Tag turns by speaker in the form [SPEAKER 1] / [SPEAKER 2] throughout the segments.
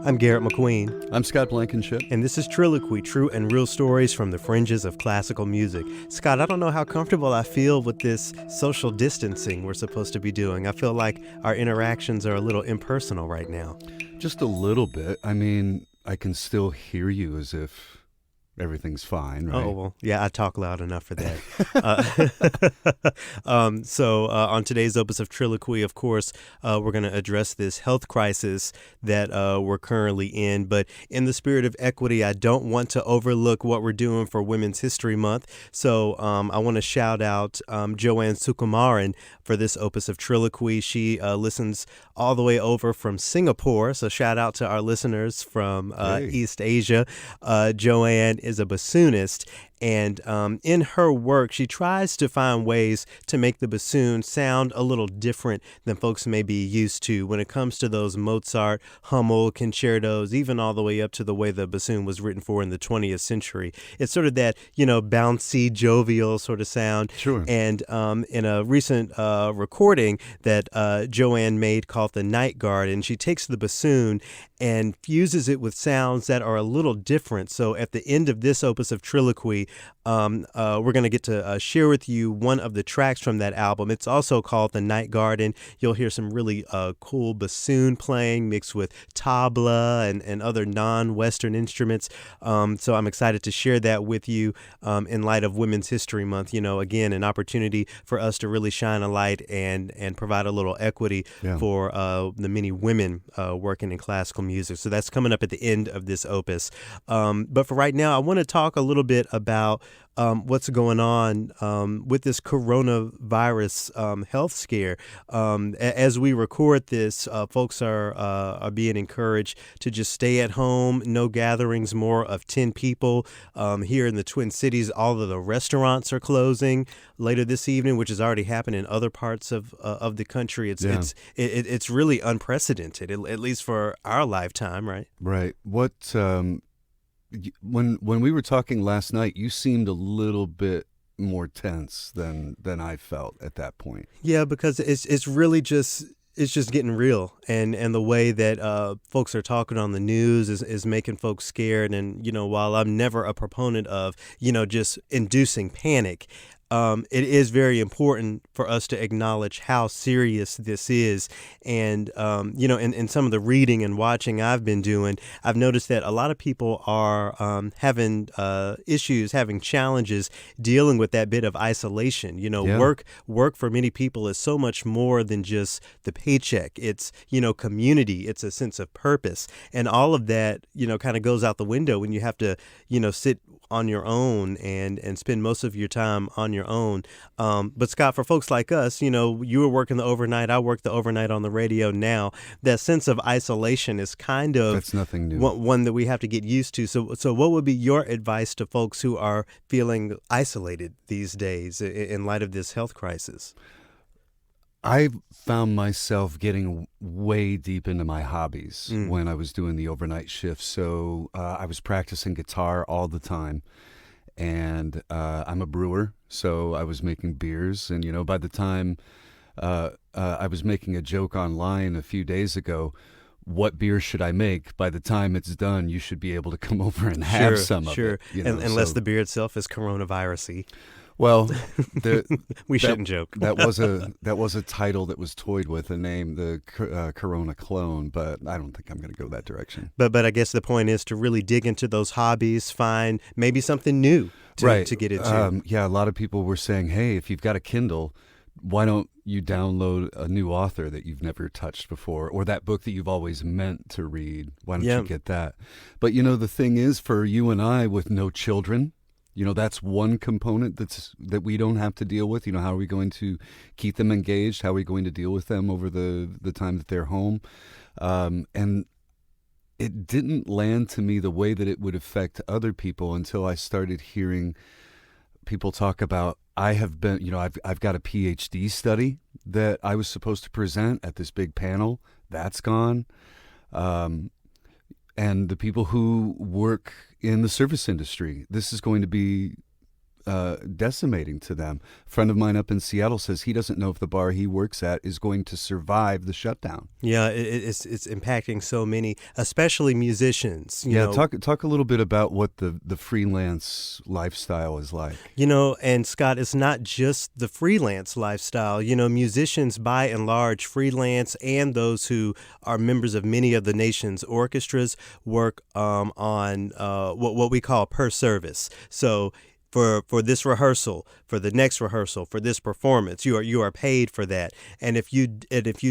[SPEAKER 1] I'm Garrett McQueen.
[SPEAKER 2] I'm Scott Blankenship.
[SPEAKER 1] And this is TRILLOQUY, true and real stories from the fringes of classical music. Scott, I don't know how comfortable I feel with this social distancing we're supposed to be doing. I feel like our interactions are a little impersonal right now.
[SPEAKER 2] Just a little bit. I mean, I can still hear you as if everything's fine, right?
[SPEAKER 1] Oh, well, yeah, I talk loud enough for that. So on today's Opus of TRILLOQUY, of course, we're going to address this health crisis that we're currently in. But in the spirit of equity, I don't want to overlook what we're doing for Women's History Month. So I want to shout out Jo Anne Sukumaran for this Opus of TRILLOQUY. She listens all the way over from Singapore. So shout out to our listeners from East Asia. Jo Anne is a bassoonist, and in her work, she tries to find ways to make the bassoon sound a little different than folks may be used to when it comes to those Mozart, Hummel, concertos, even all the way up to the way the bassoon was written for in the 20th century. It's sort of that, bouncy, jovial sort of sound.
[SPEAKER 2] Sure.
[SPEAKER 1] And in a recent recording that Jo Anne made called The Night Garden, she takes the bassoon and fuses it with sounds that are a little different. So at the end of this Opus of TRILLOQUY, we're going to get to share with you one of the tracks from that album. It's also called The Night Garden. You'll hear some really cool bassoon playing mixed with tabla and other non-Western instruments. So I'm excited to share that with you in light of Women's History Month. Again, an opportunity for us to really shine a light and provide a little equity for the many women working in classical music. So that's coming up at the end of this opus. But for right now, I want to talk a little bit about what's going on with this coronavirus health scare. As we record this, folks are being encouraged to just stay at home, no gatherings more of 10 people. Here in the Twin Cities, all of the restaurants are closing later this evening, which has already happened in other parts of the country. It's really unprecedented, at least for our lifetime, right?
[SPEAKER 2] Right. What when we were talking last night, you seemed a little bit more tense than I felt at that point.
[SPEAKER 1] Yeah, because it's really just getting real, and the way that folks are talking on the news is making folks scared. And while I'm never a proponent of just inducing panic, it is very important for us to acknowledge how serious this is. And, in some of the reading and watching I've been doing, I've noticed that a lot of people are having issues, having challenges dealing with that bit of isolation. Work for many people is so much more than just the paycheck. It's, community. It's a sense of purpose. And all of that, kind of goes out the window when you have to, sit on your own and spend most of your time on your own. But Scott, for folks like us, you were working the overnight. I work the overnight on the radio now. That sense of isolation is kind of
[SPEAKER 2] that's nothing new.
[SPEAKER 1] One that we have to get used to. So what would be your advice to folks who are feeling isolated these days in light of this health crisis?
[SPEAKER 2] I found myself getting way deep into my hobbies when I was doing the overnight shift. So I was practicing guitar all the time, and I'm a brewer, so I was making beers. And, by the time I was making a joke online a few days ago, what beer should I make? By the time it's done, you should be able to come over and have some of it.
[SPEAKER 1] Unless the beer itself is coronavirus-y.
[SPEAKER 2] Well,
[SPEAKER 1] we shouldn't joke.
[SPEAKER 2] that was a title that was toyed with a name, the Corona clone, but I don't think I'm going to go that direction.
[SPEAKER 1] But I guess the point is to really dig into those hobbies, find maybe something new to get into.
[SPEAKER 2] A lot of people were saying, hey, if you've got a Kindle, why don't you download a new author that you've never touched before, or that book that you've always meant to read? Why don't you get that? But the thing is, for you and I with no children, that's one component that we don't have to deal with. How are we going to keep them engaged? How are we going to deal with them over the time that they're home? And it didn't land to me the way that it would affect other people until I started hearing people talk about, I've got a PhD study that I was supposed to present at this big panel. That's gone. And the people who work in the service industry, this is going to be decimating to them. A friend of mine up in Seattle says he doesn't know if the bar he works at is going to survive the shutdown.
[SPEAKER 1] Yeah, it's impacting so many, especially musicians. You know.
[SPEAKER 2] Talk a little bit about what the freelance lifestyle is like.
[SPEAKER 1] And Scott, it's not just the freelance lifestyle. Musicians by and large, freelance, and those who are members of many of the nation's orchestras work on what we call per service. So for this rehearsal, for the next rehearsal, for this performance, you are paid for that. And if you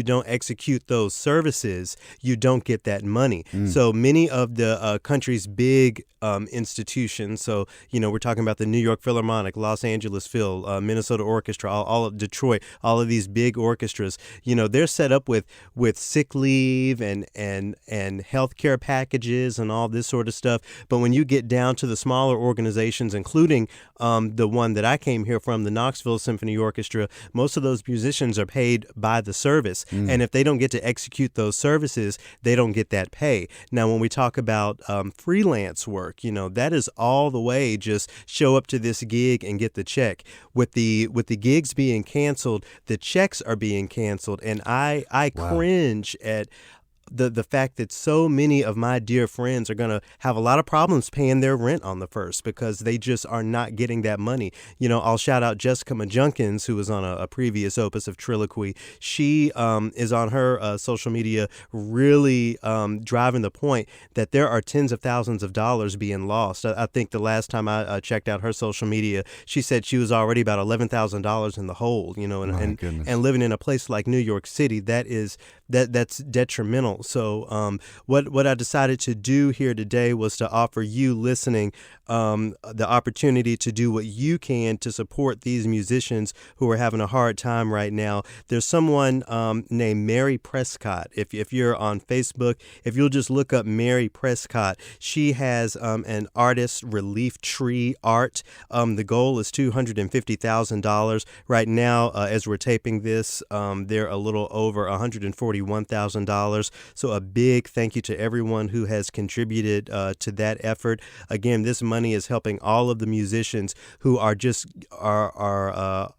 [SPEAKER 1] don't execute those services, you don't get that money. So many of the country's big institutions. So we're talking about the New York Philharmonic, Los Angeles Phil, Minnesota Orchestra, all of Detroit, all of these big orchestras. They're set up with sick leave and healthcare packages and all this sort of stuff. But when you get down to the smaller organizations, including the one that I came here from, the Knoxville Symphony Orchestra, most of those musicians are paid by the service. And if they don't get to execute those services, they don't get that pay. Now, when we talk about freelance work, that is all the way just show up to this gig and get the check. With the gigs being canceled, the checks are being canceled. And I
[SPEAKER 2] Wow.
[SPEAKER 1] cringe at the fact that so many of my dear friends are going to have a lot of problems paying their rent on the 1st because they just are not getting that money. I'll shout out Jessica Majunkins, who was on a previous opus of Trilloquy. She is on her social media really driving the point that there are tens of thousands of dollars being lost. I think the last time I checked out her social media, she said she was already about $11,000 in the hole, and living in a place like New York City, that's detrimental. So what I decided to do here today was to offer you listening the opportunity to do what you can to support these musicians who are having a hard time right now. There's someone named Mary Prescott. If you're on Facebook, if you'll just look up Mary Prescott, she has an artist relief tree art. The goal is $250,000. Right now, as we're taping this, they're a little over $141,000. So a big thank you to everyone who has contributed to that effort. Again, this money is helping all of the musicians who are just are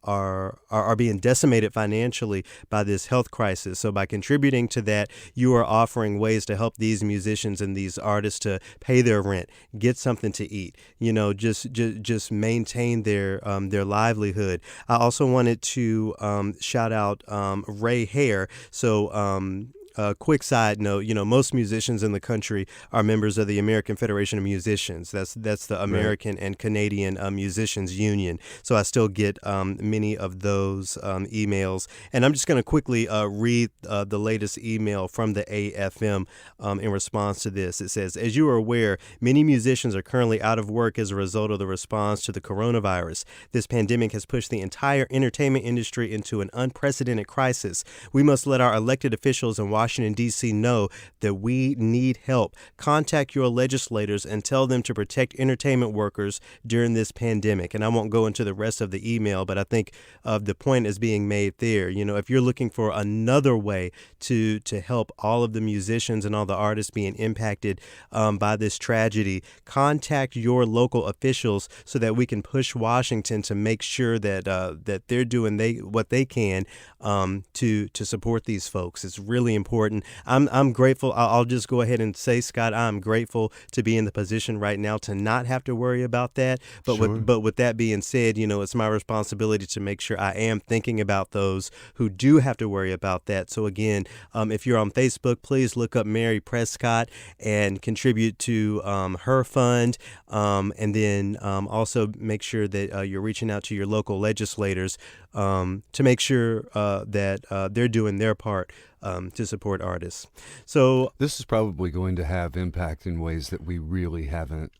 [SPEAKER 1] being decimated financially by this health crisis. So by contributing to that, you are offering ways to help these musicians and these artists to pay their rent, get something to eat, just maintain their livelihood. I also wanted to shout out Ray Hare. So quick side note, most musicians in the country are members of the American Federation of Musicians. That's the American and Canadian Musicians Union. So I still get many of those emails. And I'm just going to quickly read the latest email from the AFM in response to this. It says, as you are aware, many musicians are currently out of work as a result of the response to the coronavirus. This pandemic has pushed the entire entertainment industry into an unprecedented crisis. We must let our elected officials in Washington, D.C. know that we need help. Contact your legislators and tell them to protect entertainment workers during this pandemic. And I won't go into the rest of the email, but I think the point is being made there. If you're looking for another way to help all of the musicians and all the artists being impacted by this tragedy, contact your local officials so that we can push Washington to make sure that they're doing what they can to support these folks. It's really important. I'm grateful. I'll just go ahead and say, Scott, I'm grateful to be in the position right now to not have to worry about that. But
[SPEAKER 2] Sure.
[SPEAKER 1] with that being said, it's my responsibility to make sure I am thinking about those who do have to worry about that. So again, if you're on Facebook, please look up Mary Prescott and contribute to her fund. And then also make sure that you're reaching out to your local legislators to make sure that they're doing their part to support artists. So
[SPEAKER 2] this is probably going to have impact in ways that we really haven't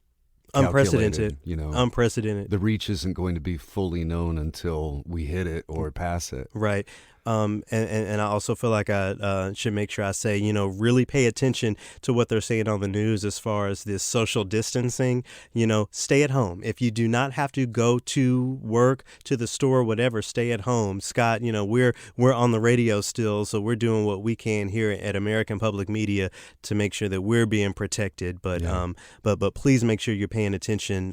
[SPEAKER 1] unprecedented.
[SPEAKER 2] calculated.
[SPEAKER 1] Unprecedented.
[SPEAKER 2] The reach isn't going to be fully known until we hit it or pass it.
[SPEAKER 1] Right. And I also feel like I should make sure I say, really pay attention to what they're saying on the news as far as this social distancing. Stay at home. If you do not have to go to work, to the store, whatever, stay at home. Scott, we're on the radio still, so we're doing what we can here at American Public Media to make sure that we're being protected. But but please make sure you're paying attention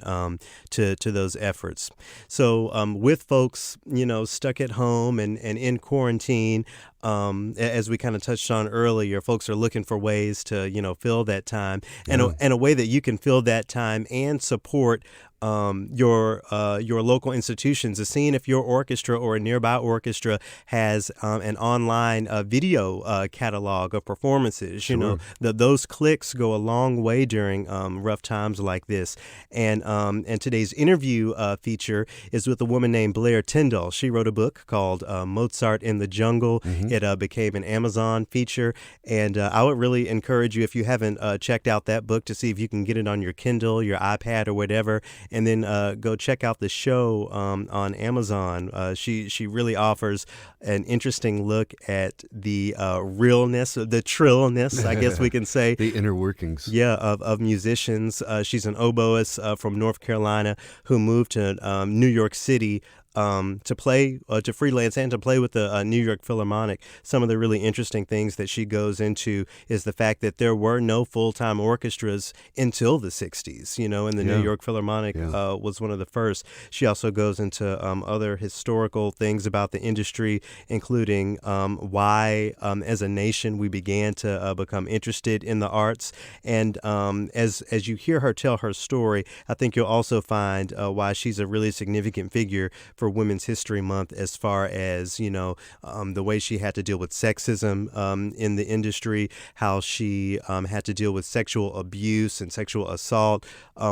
[SPEAKER 1] to those efforts. So with folks, stuck at home and in quarantine, as we kind of touched on earlier, folks are looking for ways to, fill that time, and a way that you can fill that time and support your local institutions is seeing if your orchestra or a nearby orchestra has an online video catalog of performances.
[SPEAKER 2] Sure.
[SPEAKER 1] Those clicks go a long way during rough times like this. And today's interview feature is with a woman named Blair Tindall. She wrote a book called Mozart in the Jungle.
[SPEAKER 2] Mm-hmm.
[SPEAKER 1] It became an Amazon feature, and I would really encourage you, if you haven't checked out that book, to see if you can get it on your Kindle, your iPad, or whatever. And then go check out the show on Amazon. She really offers an interesting look at the realness, the trillness, I guess we can say.
[SPEAKER 2] The inner workings.
[SPEAKER 1] Yeah, of musicians. She's an oboist from North Carolina who moved to New York City to play, to freelance and to play with the New York Philharmonic. Some of the really interesting things that she goes into is the fact that there were no full-time orchestras until the 60s, and the New York Philharmonic was one of the first. She also goes into other historical things about the industry, including why, as a nation, we began to become interested in the arts. And as you hear her tell her story, I think you'll also find why she's a really significant figure for Women's History Month, as far as, the way she had to deal with sexism in the industry, how she had to deal with sexual abuse and sexual assault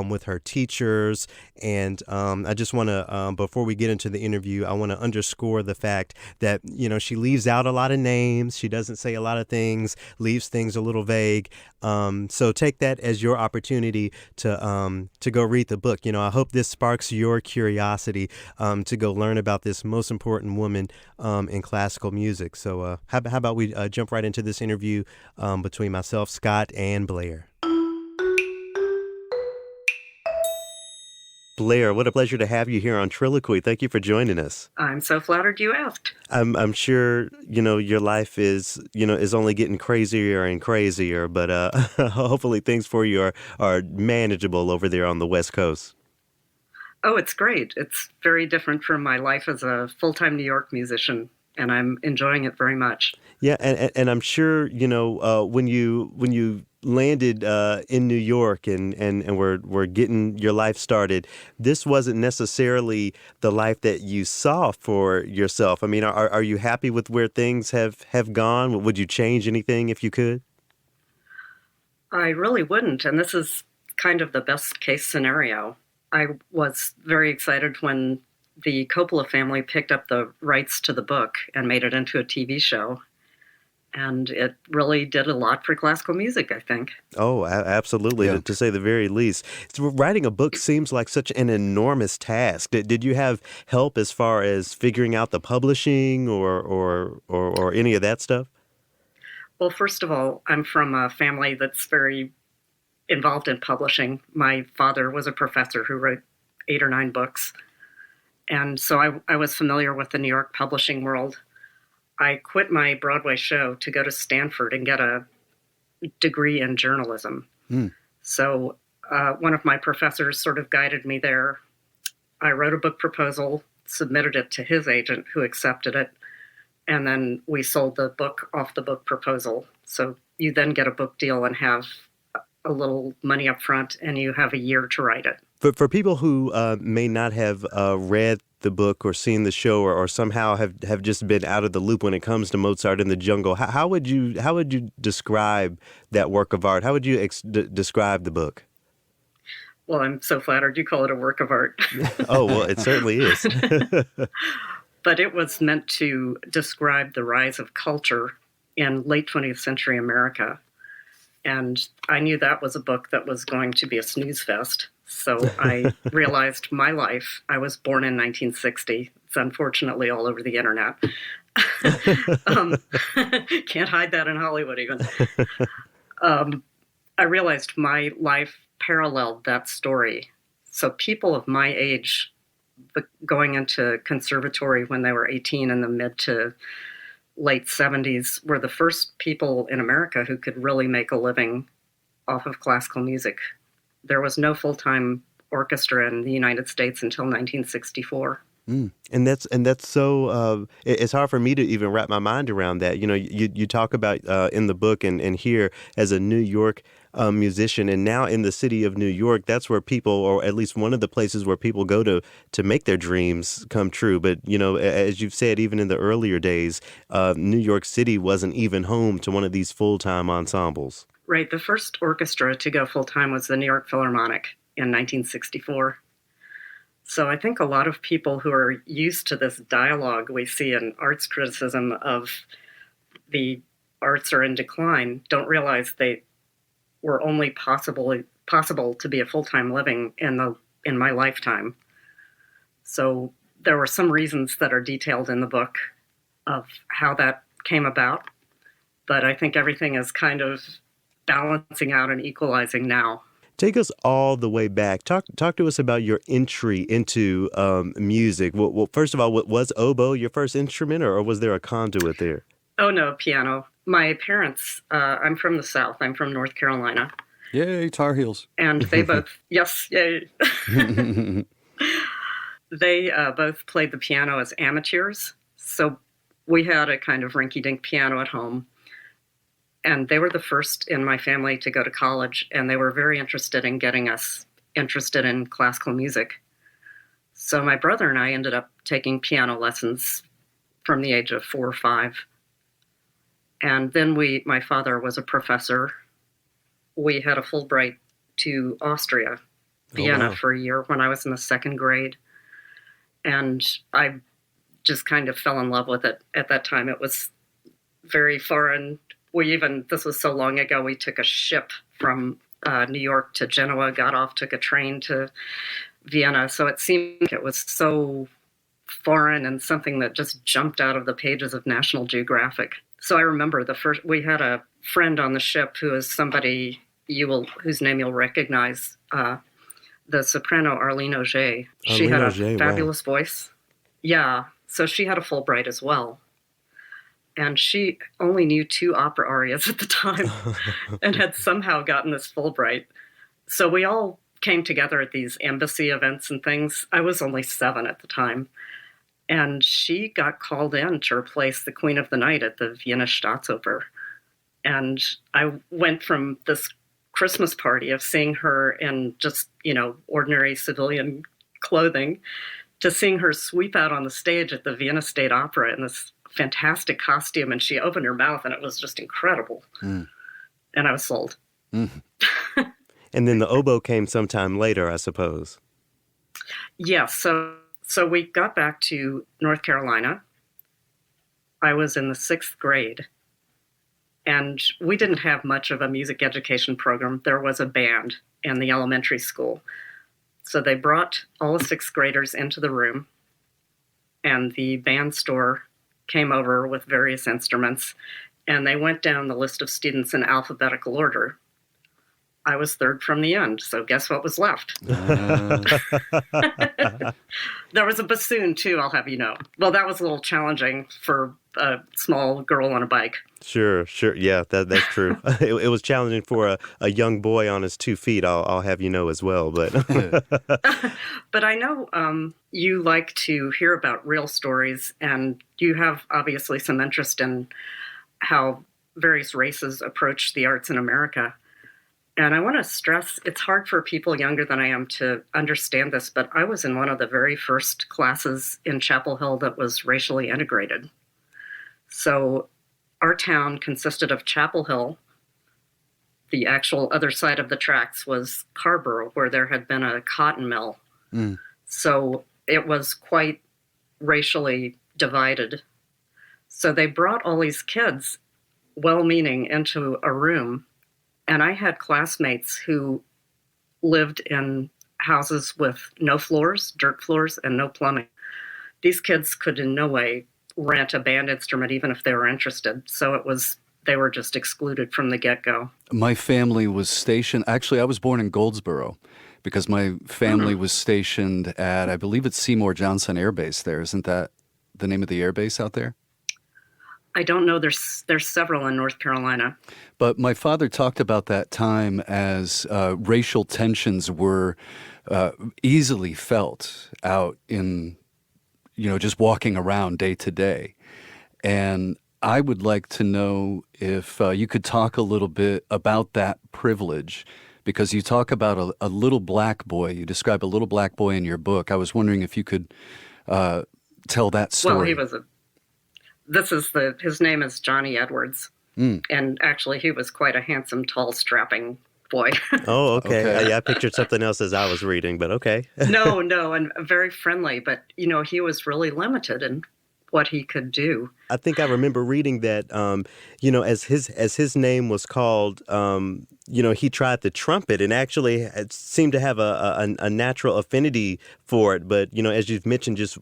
[SPEAKER 1] with her teachers. And I just want to, before we get into the interview, I want to underscore the fact that, she leaves out a lot of names. She doesn't say a lot of things, leaves things a little vague. So take that as your opportunity to go read the book. I hope this sparks your curiosity to go learn about this most important woman in classical music. So how about we jump right into this interview between myself, Scott, and Blair. Blair, what a pleasure to have you here on TRILLOQUY. Thank you for joining us.
[SPEAKER 3] I'm so flattered you asked.
[SPEAKER 1] I'm sure, your life is only getting crazier and crazier, but hopefully things for you are manageable over there on the West Coast.
[SPEAKER 3] Oh, it's great. It's very different from my life as a full-time New York musician, and I'm enjoying it very much.
[SPEAKER 1] Yeah, and I'm sure, when you landed in New York and were getting your life started, this wasn't necessarily the life that you saw for yourself. I mean, are you happy with where things have gone? Would you change anything if you could?
[SPEAKER 3] I really wouldn't, and this is kind of the best case scenario. I was very excited when the Coppola family picked up the rights to the book and made it into a TV show. And it really did a lot for classical music, I think.
[SPEAKER 1] Oh, absolutely,
[SPEAKER 2] Yeah.
[SPEAKER 1] to say the very least. So writing a book seems like such an enormous task. Did you have help as far as figuring out the publishing or any of that stuff?
[SPEAKER 3] Well, first of all, I'm from a family that's very involved in publishing. My father was a professor who wrote 8 or 9 books. And so I was familiar with the New York publishing world. I quit my Broadway show to go to Stanford and get a degree in journalism. So one of my professors sort of guided me there. I wrote a book proposal, submitted it to his agent, who accepted it, and then we sold the book off the book proposal. So you then get a book deal and have a little money up front, and you have a year to write it.
[SPEAKER 1] For people who may not have read the book or seen the show or somehow have just been out of the loop when it comes to Mozart in the Jungle, how would you describe that work of art? How would you describe the book?
[SPEAKER 3] Well, I'm so flattered you call it a work of art.
[SPEAKER 1] Oh, well, it certainly is.
[SPEAKER 3] But it was meant to describe the rise of culture in late 20th century America. And I knew that was a book that was going to be a snooze fest. So I realized my life. I was born in 1960. It's unfortunately all over the internet. um, can't hide that in Hollywood even. I realized my life paralleled that story. So people of my age going into conservatory when they were 18 in the mid to late 70s were the first people in America who could really make a living off of classical music. There was no full-time orchestra in the United States until 1964.
[SPEAKER 1] And that's so it's hard for me to even wrap my mind around that. You talk about in the book and here as a New York musician, and now in the city of New York, that's where people, or at least one of the places where people go to make their dreams come true. But as you've said, even in the earlier days, New York City wasn't even home to one of these full-time ensembles.
[SPEAKER 3] Right. The first orchestra to go full-time was the New York Philharmonic in 1964. So I think a lot of people who are used to this dialogue we see in arts criticism of the arts are in decline don't realize they were only possible to be a full-time living in my lifetime. So there were some reasons that are detailed in the book of how that came about, but I think everything is kind of balancing out and equalizing now.
[SPEAKER 1] Take us all the way back. Talk to us about your entry into music. Well, first of all, was oboe your first instrument, or was there a conduit there?
[SPEAKER 3] Oh, no, piano. My parents, I'm from the South. I'm from North Carolina.
[SPEAKER 2] Yay, Tar Heels.
[SPEAKER 3] And they both, yes, yay. They both played the piano as amateurs. So we had a kind of rinky-dink piano at home. And they were the first in my family to go to college, and they were very interested in getting us interested in classical music. So my brother and I ended up taking piano lessons from the age of 4 or 5. And then my father was a professor. We had a Fulbright to Austria, Vienna, for a year when I was in the 2nd grade. And I just kind of fell in love with it at that time. It was very foreign. This was so long ago, we took a ship from New York to Genoa, got off, took a train to Vienna. So it seemed like it was so foreign and something that just jumped out of the pages of National Geographic. So I remember we had a friend on the ship who is somebody whose name you'll recognize, the soprano Arlene Auger. She had a fabulous voice. Yeah, so she had a Fulbright as well. And she only knew 2 opera arias at the time and had somehow gotten this Fulbright. So we all came together at these embassy events and things. I was only 7 at the time. And she got called in to replace the Queen of the Night at the Vienna Staatsoper. And I went from this Christmas party of seeing her in just, ordinary civilian clothing to seeing her sweep out on the stage at the Vienna State Opera in this fantastic costume, and she opened her mouth and it was just incredible. And I was sold.
[SPEAKER 1] And then the oboe came sometime later, I suppose.
[SPEAKER 3] Yes. So we got back to North Carolina. I was in the 6th grade, and we didn't have much of a music education program. There was a band in the elementary school. So they brought all the 6th graders into the room, and the band store came over with various instruments, and they went down the list of students in alphabetical order. I was 3rd from the end, so guess what was left? There was a bassoon, too, I'll have you know. Well, that was a little challenging for a small girl on a bike.
[SPEAKER 1] Sure. Yeah, that's true. It was challenging for a young boy on his 2 feet, I'll have you know as well. But
[SPEAKER 3] But I know you like to hear about real stories, and you have obviously some interest in how various races approach the arts in America. And I want to stress, it's hard for people younger than I am to understand this, but I was in one of the very first classes in Chapel Hill that was racially integrated. So our town consisted of Chapel Hill. The actual other side of the tracks was Carrboro, where there had been a cotton mill. So it was quite racially divided. So they brought all these kids, well-meaning, into a room. And I had classmates who lived in houses with no floors, dirt floors, and no plumbing. These kids could in no way rent a band instrument, even if they were interested. So they were just excluded from the get-go.
[SPEAKER 2] My family was stationed, actually, I was born in Goldsboro because my family was stationed at, I believe it's Seymour Johnson Air Base there. Isn't that the name of the air base out there?
[SPEAKER 3] I don't know. There's several in North Carolina.
[SPEAKER 2] But my father talked about that time as racial tensions were easily felt out in, just walking around day to day. And I would like to know if you could talk a little bit about that privilege, because you talk about a little black boy. You describe a little black boy in your book. I was wondering if you could tell that story.
[SPEAKER 3] Well, his name is Johnny Edwards. And actually he was quite a handsome, tall, strapping boy.
[SPEAKER 1] Oh, okay. Yeah, I pictured something else as I was reading, but okay.
[SPEAKER 3] No, and very friendly, but he was really limited in what he could do.
[SPEAKER 1] I think I remember reading that, as his name was called, he tried the trumpet and actually seemed to have a natural affinity for it. But, as you've mentioned, just,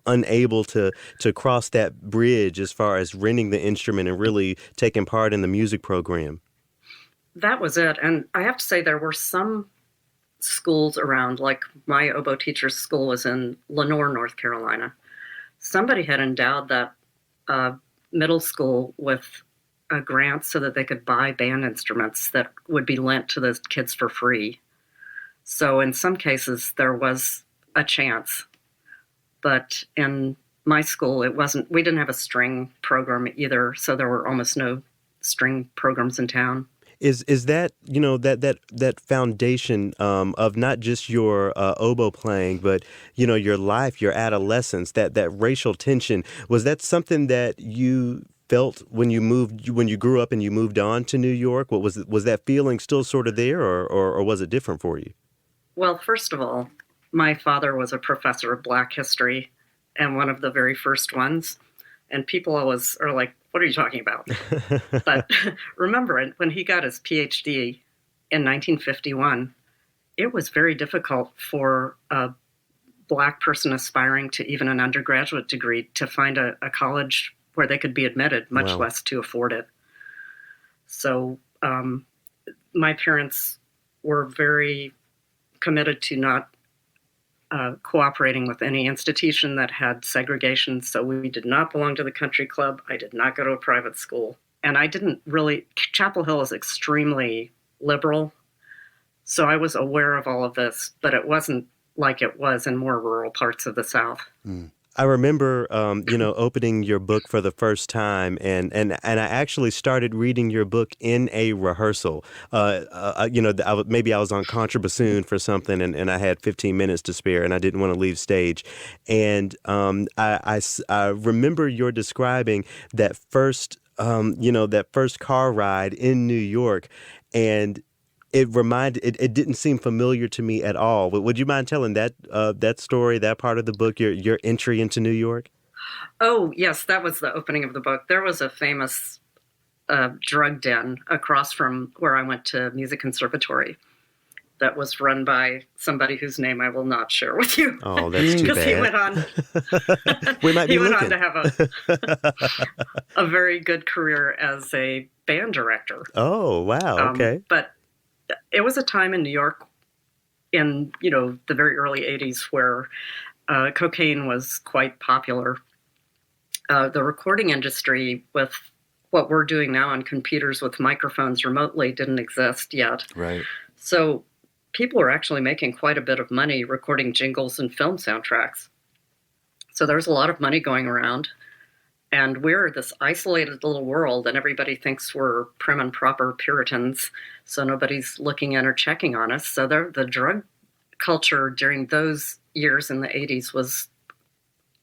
[SPEAKER 1] unable to cross that bridge as far as renting the instrument and really taking part in the music program.
[SPEAKER 3] That was it. And I have to say there were some schools around, like my oboe teacher's school was in Lenoir, North Carolina. Somebody had endowed that middle school with a grant so that they could buy band instruments that would be lent to those kids for free. So in some cases, there was a chance. But in my school, we didn't have a string program either, so there were almost no string programs in town.
[SPEAKER 1] Is that, that foundation of not just your oboe playing, but, your life, your adolescence, that racial tension, was that something that you felt when you grew up and you moved on to New York? Was that feeling still sort of there, or was it different for you?
[SPEAKER 3] Well, first of all, my father was a professor of Black history, and one of the very first ones. And people always are like, what are you talking about? But remember, when he got his PhD in 1951, it was very difficult for a Black person aspiring to even an undergraduate degree to find a college where they could be admitted, much less to afford it. So my parents were very committed to not cooperating with any institution that had segregation. So we did not belong to the country club. I did not go to a private school. And I didn't really, Chapel Hill is extremely liberal. So I was aware of all of this, but it wasn't like it was in more rural parts of the South.
[SPEAKER 1] I remember, opening your book for the first time, and I actually started reading your book in a rehearsal. Maybe I was on contrabassoon for something, and I had 15 minutes to spare, and I didn't want to leave stage. And I remember your describing that first car ride in New York, and it didn't seem familiar to me at all. Would you mind telling that story, that part of the book, your entry into New York?
[SPEAKER 3] Oh, yes, that was the opening of the book. There was a famous drug den across from where I went to music conservatory that was run by somebody whose name I will not share with you.
[SPEAKER 1] Oh, that's too bad.
[SPEAKER 3] Because he went on.
[SPEAKER 1] We might be
[SPEAKER 3] looking.
[SPEAKER 1] On
[SPEAKER 3] to have a very good career as a band director.
[SPEAKER 1] Oh, wow. Okay.
[SPEAKER 3] But it was a time in New York in, the very early 80s where cocaine was quite popular. The recording industry with what we're doing now on computers with microphones remotely didn't exist yet.
[SPEAKER 2] Right.
[SPEAKER 3] So people were actually making quite a bit of money recording jingles and film soundtracks. So there's a lot of money going around. And we're this isolated little world, and everybody thinks we're prim and proper Puritans, so nobody's looking in or checking on us. So the drug culture during those years in the 80s was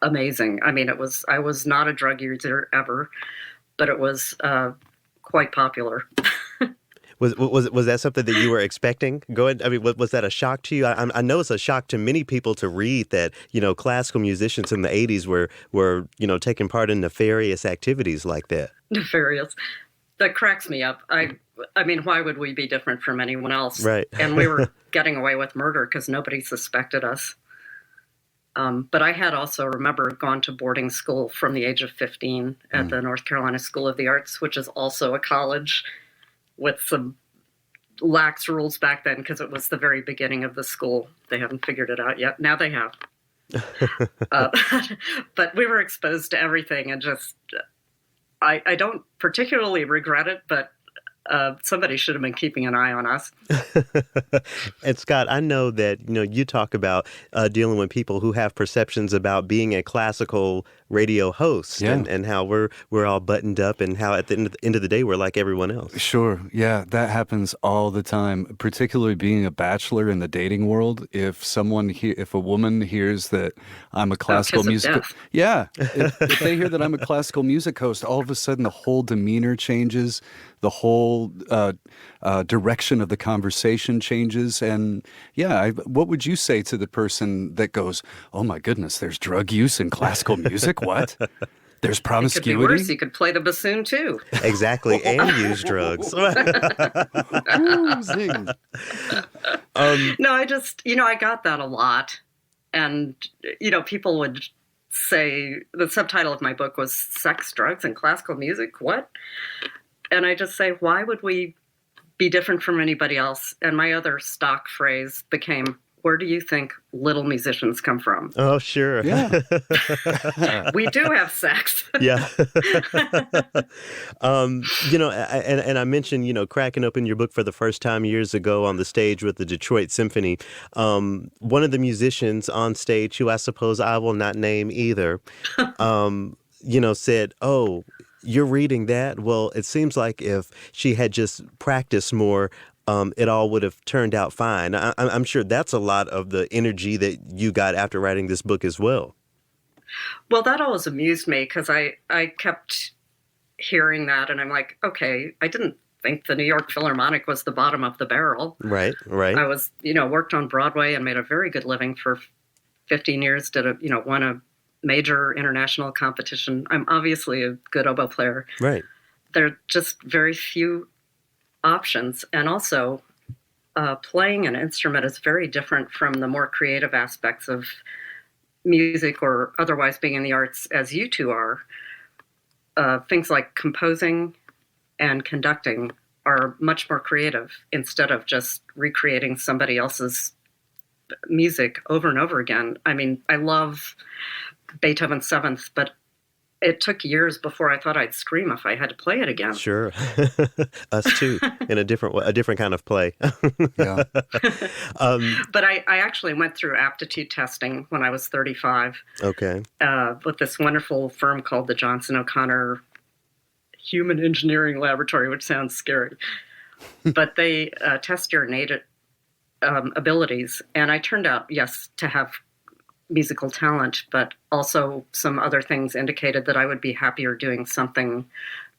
[SPEAKER 3] amazing. I mean, I was not a drug user ever, but it was quite popular.
[SPEAKER 1] Was that something that you were expecting? Was that a shock to you? I know it's a shock to many people to read that, classical musicians in the 80s were taking part in nefarious activities like that.
[SPEAKER 3] Nefarious. That cracks me up. I mean, why would we be different from anyone else?
[SPEAKER 1] Right.
[SPEAKER 3] And we were getting away with murder because nobody suspected us. But I had also, remember, gone to boarding school from the age of 15 at the North Carolina School of the Arts, which is also a college with some lax rules back then because it was the very beginning of the school. They haven't figured it out yet. Now they have. But we were exposed to everything, and just, I don't particularly regret it, but somebody should have been keeping an eye on us.
[SPEAKER 1] And Scott, I know that you talk about dealing with people who have perceptions about being a classical radio host, and how we're all buttoned up, and how at the end of the day we're like everyone else.
[SPEAKER 2] Sure, yeah, that happens all the time. Particularly being a bachelor in the dating world, if a woman hears that I'm a classical music, if they hear that I'm a classical music host, all of a sudden the whole demeanor changes. The whole direction of the conversation changes. And what would you say to the person that goes, oh my goodness, there's drug use in classical music? What? There's promiscuity?
[SPEAKER 3] It could be worse. You could play the bassoon too.
[SPEAKER 1] Exactly, and use drugs.
[SPEAKER 3] No, I just, I got that a lot. And, people would say, the subtitle of my book was Sex, Drugs, and Classical Music. What? And I just say, why would we be different from anybody else? And my other stock phrase became, where do you think little musicians come from?
[SPEAKER 1] Oh, sure.
[SPEAKER 2] Yeah.
[SPEAKER 3] We do have sex.
[SPEAKER 1] Yeah. And I mentioned, cracking open your book for the first time years ago on the stage with the Detroit Symphony. One of the musicians on stage, who I suppose I will not name either, said, oh, you're reading that? Well, it seems like if she had just practiced more, it all would have turned out fine. I'm sure that's a lot of the energy that you got after writing this book as well.
[SPEAKER 3] Well, that always amused me because I kept hearing that, and I'm like, okay, I didn't think the New York Philharmonic was the bottom of the barrel.
[SPEAKER 1] Right.
[SPEAKER 3] I was, worked on Broadway and made a very good living for 15 years, won a major international competition. I'm obviously a good oboe player.
[SPEAKER 1] Right.
[SPEAKER 3] There are just very few options. And also, playing an instrument is very different from the more creative aspects of music or otherwise being in the arts, as you two are. Things like composing and conducting are much more creative instead of just recreating somebody else's music over and over again. I mean, I love Beethoven's Seventh, but it took years before I thought I'd scream if I had to play it again.
[SPEAKER 1] Sure. Us too, in a different kind of play.
[SPEAKER 2] Yeah.
[SPEAKER 3] But I actually went through aptitude testing when I was 35.
[SPEAKER 1] Okay.
[SPEAKER 3] With this wonderful firm called the Johnson O'Connor Human Engineering Laboratory, which sounds scary. But they test your innate abilities. And I turned out, yes, to have musical talent, but also some other things indicated that I would be happier doing something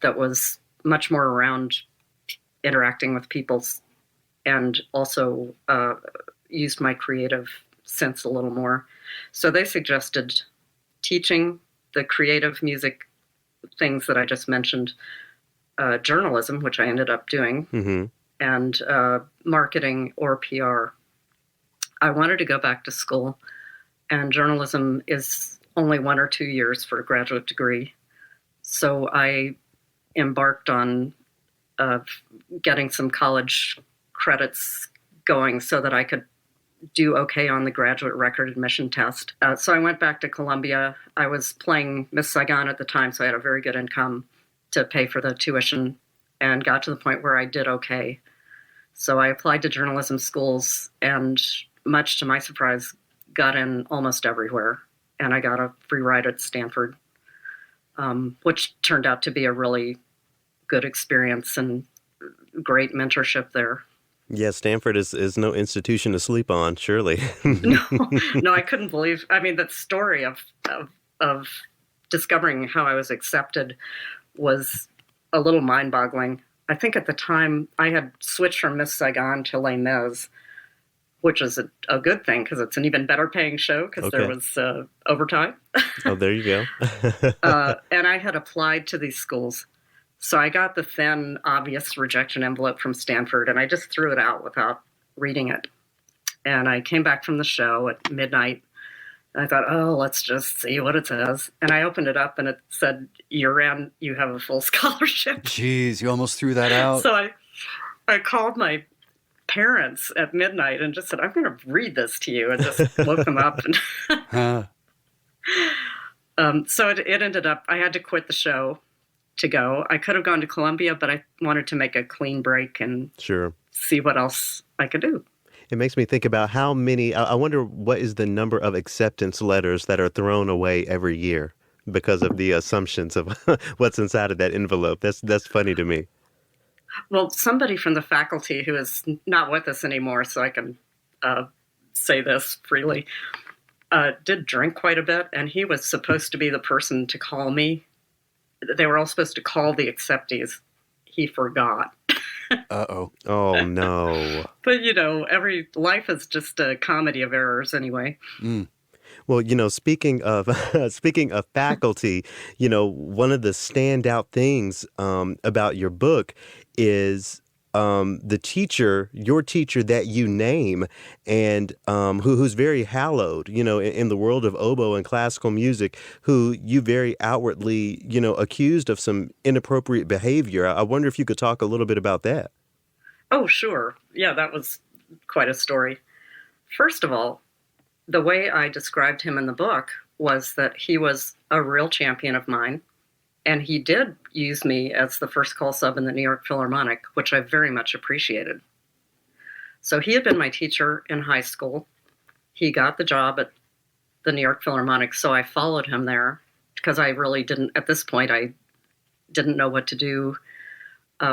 [SPEAKER 3] that was much more around interacting with people, and also used my creative sense a little more. So they suggested teaching the creative music things that I just mentioned, journalism, which I ended up doing,
[SPEAKER 1] mm-hmm.
[SPEAKER 3] and marketing or PR. I wanted to go back to school, and journalism is only 1 or 2 years for a graduate degree. So I embarked on getting some college credits going so that I could do okay on the graduate record admission test. So I went back to Columbia. I was playing Miss Saigon at the time, so I had a very good income to pay for the tuition, and got to the point where I did okay. So I applied to journalism schools, and much to my surprise, got in almost everywhere. And I got a free ride at Stanford, which turned out to be a really good experience and great mentorship there.
[SPEAKER 1] Yeah, Stanford is no institution to sleep on, surely.
[SPEAKER 3] No, I couldn't believe. I mean, that story of discovering how I was accepted was a little mind-boggling. I think at the time I had switched from Miss Saigon to Les Mis, which is a good thing because it's an even better paying show because there was overtime.
[SPEAKER 1] Oh, there you go.
[SPEAKER 3] And I had applied to these schools. So I got the thin, obvious rejection envelope from Stanford, and I just threw it out without reading it. And I came back from the show at midnight, I thought, oh, let's just see what it says. And I opened it up and it said, "Jo, you have a full scholarship."
[SPEAKER 2] Jeez, you almost threw that out.
[SPEAKER 3] So I called my parents at midnight and just said, "I'm going to read this to you," and just woke them up. And so it ended up, I had to quit the show to go. I could have gone to Columbia, but I wanted to make a clean break and see what else I could do.
[SPEAKER 1] It makes me think about how many, I wonder what is the number of acceptance letters that are thrown away every year because of the assumptions of what's inside of that envelope. That's funny to me.
[SPEAKER 3] Well, somebody from the faculty who is not with us anymore, so I can say this freely, did drink quite a bit, and he was supposed to be the person to call me. They were all supposed to call the acceptees. He forgot.
[SPEAKER 2] Uh-oh.
[SPEAKER 1] Oh, no.
[SPEAKER 3] But, every life is just a comedy of errors anyway.
[SPEAKER 2] Mm.
[SPEAKER 1] Well, speaking of faculty, one of the standout things about your book is the teacher, your teacher that you name, and who's very hallowed, in the world of oboe and classical music, who you very outwardly, accused of some inappropriate behavior. I wonder if you could talk a little bit about that.
[SPEAKER 3] Oh, sure. Yeah, that was quite a story. First of all, the way I described him in the book was that he was a real champion of mine. And he did use me as the first call sub in the New York Philharmonic, which I very much appreciated. So he had been my teacher in high school. He got the job at the New York Philharmonic, so I followed him there because I really didn't, at this point, I didn't know what to do.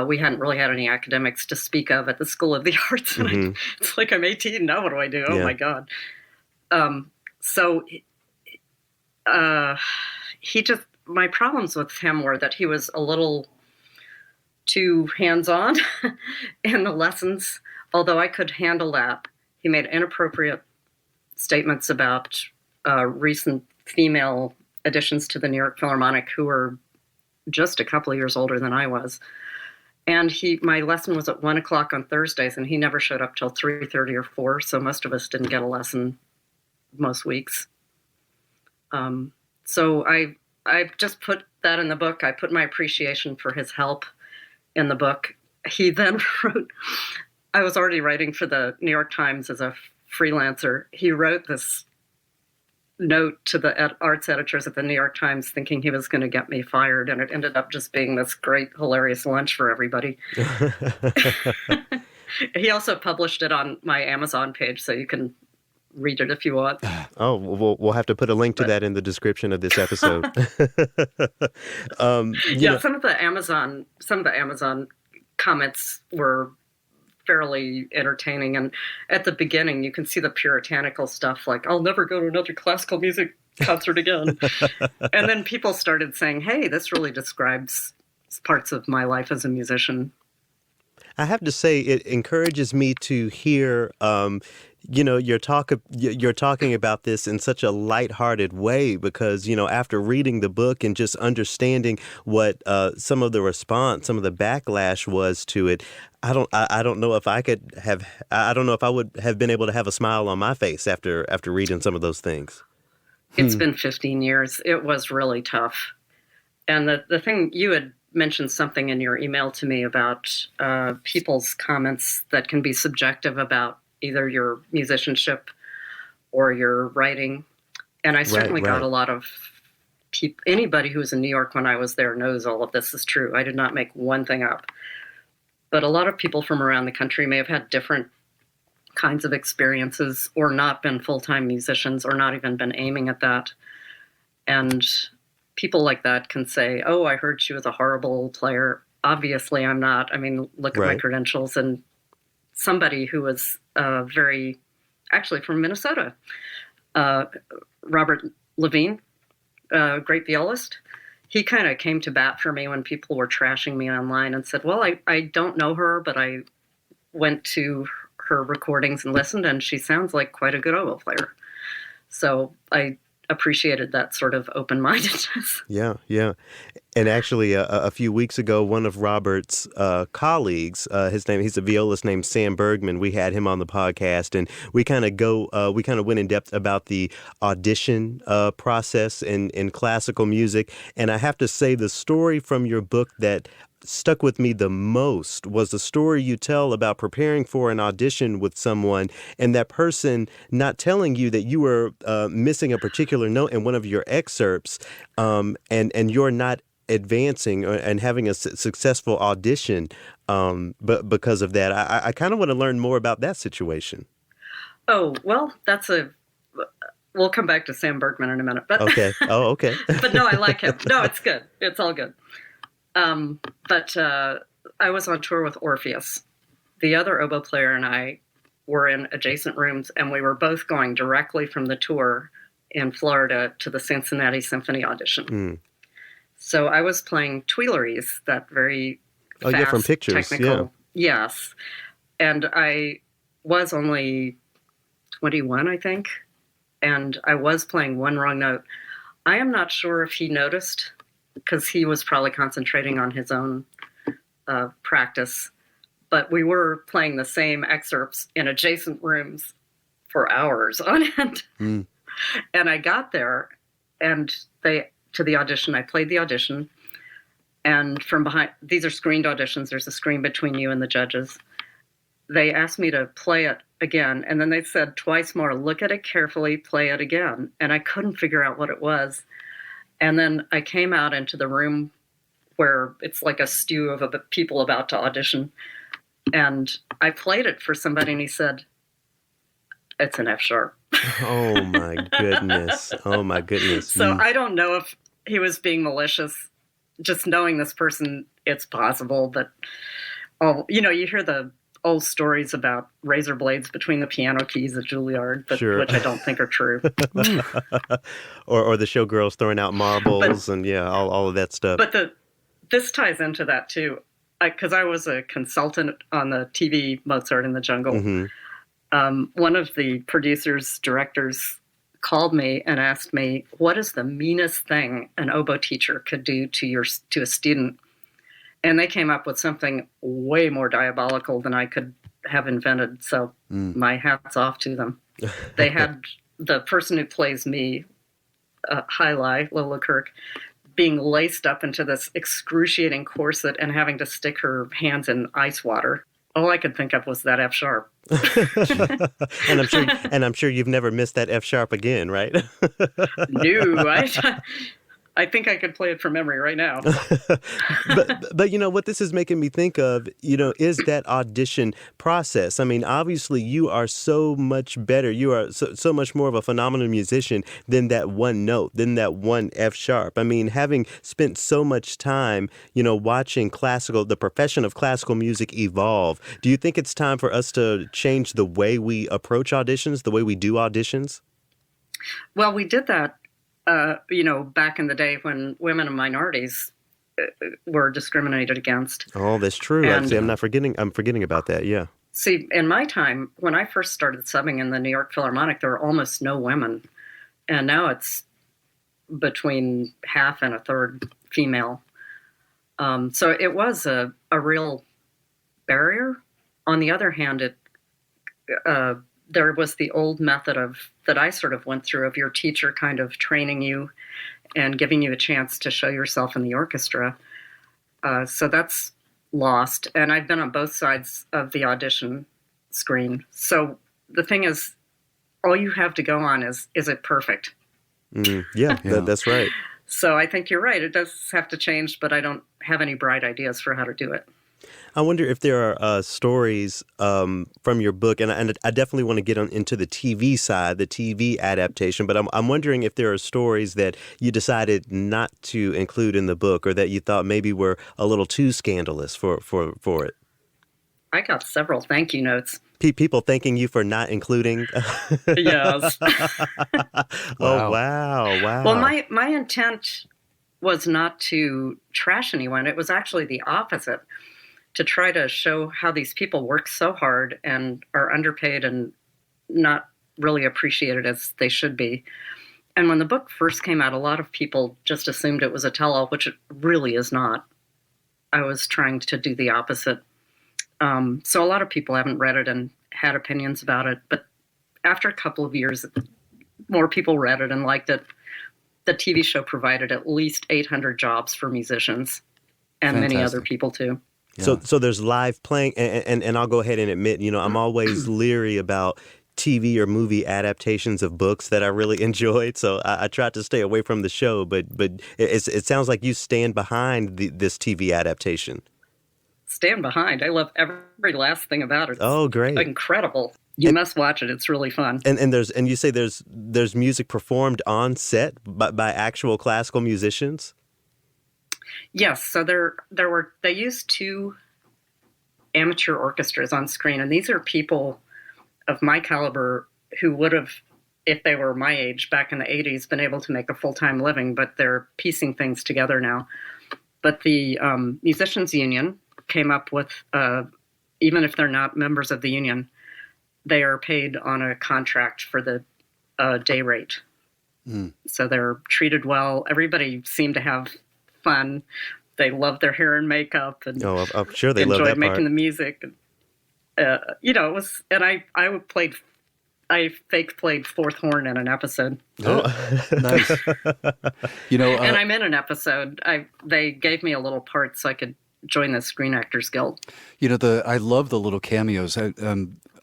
[SPEAKER 3] We hadn't really had any academics to speak of at the School of the Arts. And it's like, I'm 18, now what do I do? Oh, my God. So he just, my problems with him were that he was a little too hands-on in the lessons, although I could handle that. He made inappropriate statements about recent female additions to the New York Philharmonic who were just a couple of years older than I was. And my lesson was at 1 o'clock on Thursdays, and he never showed up till 3:30 or 4, so most of us didn't get a lesson most weeks. So I just put that in the book. I put my appreciation for his help in the book. He then wrote, I was already writing for the New York Times as a freelancer. He wrote this note to the arts editors at the New York Times thinking he was going to get me fired, and it ended up just being this great, hilarious lunch for everybody. He also published it on my Amazon page, so you can read it if you want.
[SPEAKER 1] Oh, we'll have to put a link to that in the description of this episode.
[SPEAKER 3] Some of the Amazon comments were fairly entertaining, and at the beginning you can see the puritanical stuff like, "I'll never go to another classical music concert again." And then people started saying, "Hey, this really describes parts of my life as a musician."
[SPEAKER 1] I have to say, it encourages me to hear, you're talking about this in such a lighthearted way because, after reading the book and just understanding what some of the response, some of the backlash was to it, I don't know if I don't know if I would have been able to have a smile on my face after reading some of those things.
[SPEAKER 3] It's been 15 years. It was really tough. And the thing, you had mentioned something in your email to me about people's comments that can be subjective about either your musicianship or your writing. And I certainly got a lot of people. Anybody who was in New York when I was there knows all of this is true. I did not make one thing up. But a lot of people from around the country may have had different kinds of experiences or not been full-time musicians or not even been aiming at that. And people like that can say, "Oh, I heard she was a horrible player." Obviously, I'm not. I mean, look at my credentials. And somebody who was actually from Minnesota, Robert Levine, great violist, he kind of came to bat for me when people were trashing me online and said, "Well, I don't know her, but I went to her recordings and listened, and she sounds like quite a good oboe player." So I appreciated that sort of open-mindedness.
[SPEAKER 1] Yeah, yeah. And actually, a few weeks ago, one of Robert's colleagues, he's a violist named Sam Bergman. We had him on the podcast, and we kind of went in depth about the audition process in classical music. And I have to say, the story from your book that stuck with me the most was the story you tell about preparing for an audition with someone and that person not telling you that you were missing a particular note in one of your excerpts, and you're not advancing and having a successful audition, but because of that. I kind of want to learn more about that situation.
[SPEAKER 3] Oh, well, we'll come back to Sam Bergman in a minute. But
[SPEAKER 1] okay. Oh, okay.
[SPEAKER 3] But no, I like him. No, it's good. It's all good. But I was on tour with Orpheus. The other oboe player and I were in adjacent rooms, and we were both going directly from the tour in Florida to the Cincinnati Symphony audition. Mm. So I was playing Tuileries, that very fast,
[SPEAKER 1] from pictures,
[SPEAKER 3] technical. Yeah. Yes. And I was only 21, I think, and I was playing one wrong note. I am not sure if he noticed, because he was probably concentrating on his own practice. But we were playing the same excerpts in adjacent rooms for hours on end. Mm. And I got there, and to the audition, I played the audition. And from behind, these are screened auditions. There's a screen between you and the judges. They asked me to play it again. And then they said twice more, look at it carefully, play it again. And I couldn't figure out what it was. And then I came out into the room where it's like a stew of people about to audition. And I played it for somebody, and he said, it's an F sharp.
[SPEAKER 1] Oh, my goodness. Oh, my goodness.
[SPEAKER 3] So I don't know if he was being malicious. Just knowing this person, it's possible that, you hear the old stories about razor blades between the piano keys at Juilliard,
[SPEAKER 1] sure.
[SPEAKER 3] Which I don't think are true.
[SPEAKER 1] or the showgirls throwing out marbles and, all of that stuff.
[SPEAKER 3] But this ties into that, too. Because I was a consultant on the TV Mozart in the Jungle. Mm-hmm. One of the producers, directors, called me and asked me, what is the meanest thing an oboe teacher could do to a student? And they came up with something way more diabolical than I could have invented. So my hat's off to them. They had the person who plays me, Hyli, Lola Kirk, being laced up into this excruciating corset and having to stick her hands in ice water. All I could think of was that F sharp.
[SPEAKER 1] and I'm sure you've never missed that F sharp again, right?
[SPEAKER 3] No, I think I could play it from memory right now.
[SPEAKER 1] but what this is making me think of, is that audition process. I mean, obviously you are so much better. You are so much more of a phenomenal musician than that one note, than that one F sharp. I mean, having spent so much time, watching the profession of classical music evolve, do you think it's time for us to change the way we approach auditions, the way we do auditions?
[SPEAKER 3] Well, we did that. Back in the day when women and minorities were discriminated against.
[SPEAKER 1] Oh, that's true. And, I'm forgetting about that. Yeah.
[SPEAKER 3] See, in my time, when I first started subbing in the New York Philharmonic, there were almost no women. And now it's between half and a third female. So it was a real barrier. On the other hand, there was the old method that I sort of went through of your teacher kind of training you and giving you a chance to show yourself in the orchestra. So that's lost. And I've been on both sides of the audition screen. So the thing is, all you have to go on is it perfect?
[SPEAKER 1] Yeah. That's right.
[SPEAKER 3] So I think you're right. It does have to change, but I don't have any bright ideas for how to do it.
[SPEAKER 1] I wonder if there are stories from your book, and I definitely want to get into the TV side, the TV adaptation, but I'm wondering if there are stories that you decided not to include in the book or that you thought maybe were a little too scandalous for it.
[SPEAKER 3] I got several thank you notes.
[SPEAKER 1] People thanking you for not including?
[SPEAKER 3] Yes.
[SPEAKER 1] Oh, wow.
[SPEAKER 3] Well, my intent was not to trash anyone. It was actually the opposite. To try to show how these people work so hard and are underpaid and not really appreciated as they should be. And when the book first came out, a lot of people just assumed it was a tell-all, which it really is not. I was trying to do the opposite. So a lot of people haven't read it and had opinions about it. But after a couple of years, more people read it and liked it. The TV show provided at least 800 jobs for musicians and
[SPEAKER 2] Fantastic.
[SPEAKER 3] many other people too.
[SPEAKER 1] Yeah. So there's live playing, and I'll go ahead and admit, I'm always leery about TV or movie adaptations of books that I really enjoyed. So I tried to stay away from the show, but it sounds like you stand behind this TV adaptation.
[SPEAKER 3] Stand behind. I love every last thing about it.
[SPEAKER 1] Oh, great.
[SPEAKER 3] Incredible. You must watch it. It's really fun.
[SPEAKER 1] And you say there's music performed on set by actual classical musicians?
[SPEAKER 3] Yes. So they used 2 amateur orchestras on screen, and these are people of my caliber who would have, if they were my age back in the 80s, been able to make a full-time living, but they're piecing things together now. But the Musicians Union came up with, even if they're not members of the union, they are paid on a contract for the day rate. Mm. So they're treated well. Everybody seemed to have fun. They loved their hair and makeup, and
[SPEAKER 1] I'm sure they loved that part.
[SPEAKER 3] Enjoyed making the music. It was, and I fake played fourth horn in an episode.
[SPEAKER 1] Oh,
[SPEAKER 2] nice.
[SPEAKER 3] And I'm in an episode. They gave me a little part so I could join the Screen Actors Guild.
[SPEAKER 2] I love the little cameos.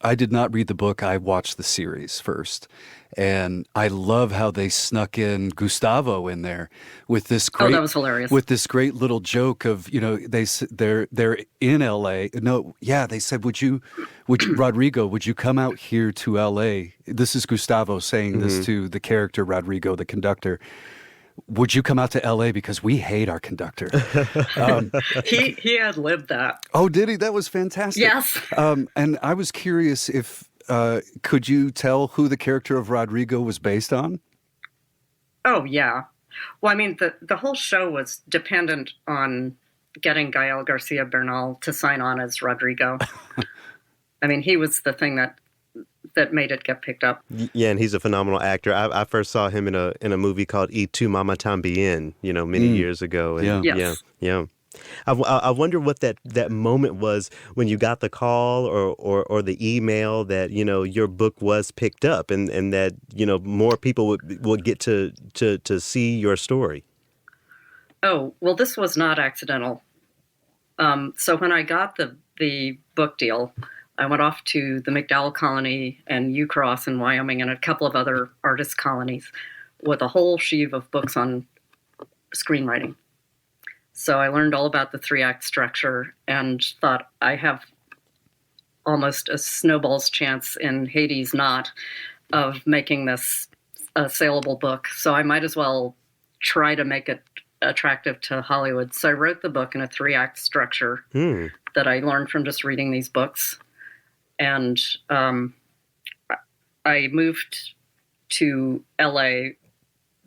[SPEAKER 2] I did not read the book. I watched the series first. And I love how they snuck in Gustavo in there with this great.
[SPEAKER 3] Oh, that was hilarious.
[SPEAKER 2] With this great little joke of, they're in L.A. No, yeah, they said, Rodrigo, would you come out here to L.A.? This is Gustavo saying this to the character Rodrigo, the conductor. Would you come out to L.A. because we hate our conductor?
[SPEAKER 3] He had lived that.
[SPEAKER 2] Oh, did he? That was fantastic.
[SPEAKER 3] Yes.
[SPEAKER 2] And I was curious if. Could you tell who the character of Rodrigo was based on?
[SPEAKER 3] Oh, yeah. Well, I mean, the whole show was dependent on getting Gael Garcia Bernal to sign on as Rodrigo. I mean, he was the thing that made it get picked up.
[SPEAKER 1] Yeah, and he's a phenomenal actor. I first saw him in a movie called Y Tu Mama Tambien, many years ago. And
[SPEAKER 3] Yes.
[SPEAKER 1] Yeah. I wonder what that moment was when you got the call or the email that your book was picked up and that more people would get to see your story.
[SPEAKER 3] Oh, well, this was not accidental. So when I got the book deal, I went off to the McDowell Colony and Ucross in Wyoming and a couple of other artist colonies with a whole sheaf of books on screenwriting. So I learned all about the 3-act structure and thought I have almost a snowball's chance in Hades not of making this a saleable book. So I might as well try to make it attractive to Hollywood. So I wrote the book in a 3-act structure that I learned from just reading these books. And I moved to LA